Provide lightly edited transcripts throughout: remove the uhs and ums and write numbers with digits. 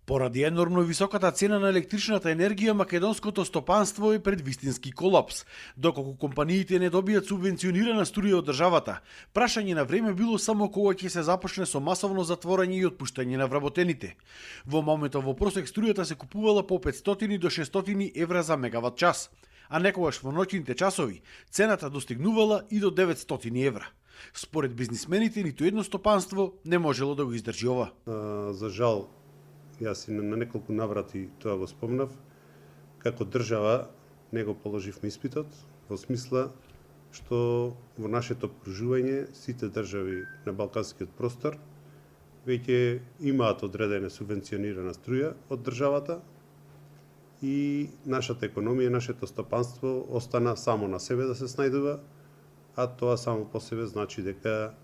Поради енормно високата цена на електричната енергија, македонското стопанство е пред вистински колапс. Доколку компаниите не добијат субвенционирана струја од државата, прашање на време било само кога ќе се започне со масовно затворање и отпуштање на вработените. Во моментот во просек струјата се купувала по 500 до 600 евра за мегават час, а некогаш во ноќните часови цената достигнувала и до 900 евра. Според бизнисмените, ниту едно стопанство не можело да го издржи ова. За жал, јас и на неколку наврати тоа го спомнав, како држава не го положивме испитот, во смисла што во нашето окружување сите држави на балканскиот простор веќе имаат одредена субвенционирана струја од државата и нашата економија, нашето стопанство остана само на себе да се снајдува, а тоа само по себе значи дека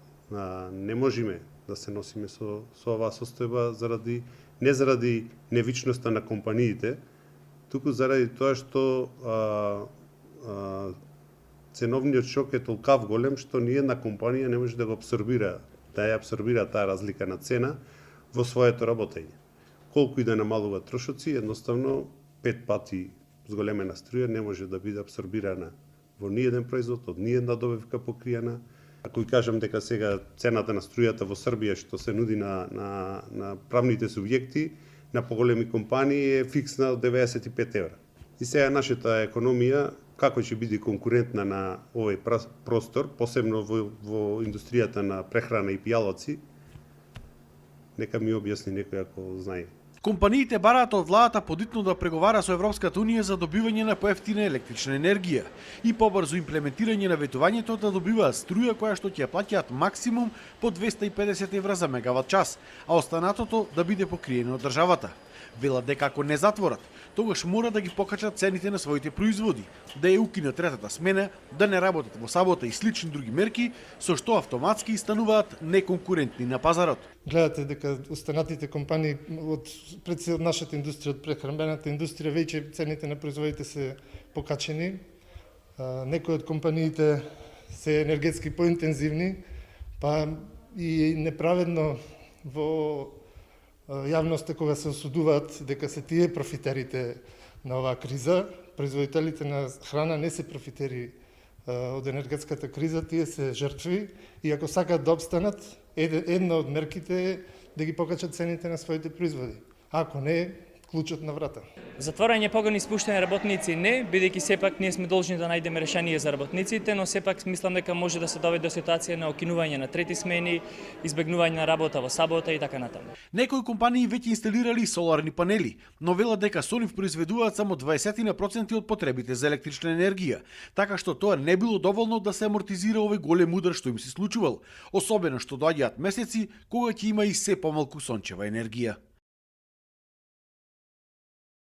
не можеме да се носиме со оваа состојба не заради невичноста на компаниите, туку заради тоа што ценовниот шок е толкав голем што ни една компанија не може да го абсорбира, да ја абсорбира таа разлика на цена во своето работење. Колку и да намалува трошоци, едноставно 5 пати зголемена струја не може да биде абсорбирана во ниеден производ, од ниедна добивка покриена. Ако ви кажам дека сега цената на струјата во Србија што се нуди на правните субјекти, на поголеми компании е фиксна од 95 евра. И сега нашата економија како ќе биде конкурентна на овој простор, посебно во индустријата на прехрана и пијалаци, нека ми објасни некој ако знае. Компаниите бараат од владата подитно да преговара со Европската унија за добивање на поевтина електрична енергија и побрзо имплементирање на ветувањето да добиваат струја која што ќе ја плаќаат максимум по 250 евра за мегават час, а останатото да биде покриено од државата. Велат дека ако не затворат, тогаш мора да ги покачат цените на своите производи, да ја укинат третата смена, да не работат во сабота и слични други мерки, со што автоматски стануваат неконкурентни на пазарот. Гледате дека останатите компании пред се од нашата индустрија, од прехранбената индустрија, веќе цените на производите се покачени. Некои од компаниите се енергетски поинтензивни, па и неправедно во јавноста кога се осудуваат дека се тие профитерите на оваа криза, производителите на храна не се профитери од енергетската криза, тие се жртви и ако сакаат да обстанат, една од мерките е да ги покачат цените на своите производи. Ако не, клучот на врата. Затворање погани испуштени работници не, бидејќи сепак ние сме должни да најдеме решение за работниците, но сепак мислам дека може да се доведе до ситуација на окинување на трети смени, избегнување на работа во сабота и така натаму. Некои компании веќе инсталирали соларни панели, но велат дека со нив произведуваат само 20% од потребите за електрична енергија, така што тоа не било доволно да се амортизира овој голем удар што им се случувал, особено што доаѓаат месеци кога ќе има и се помалку сончева енергија.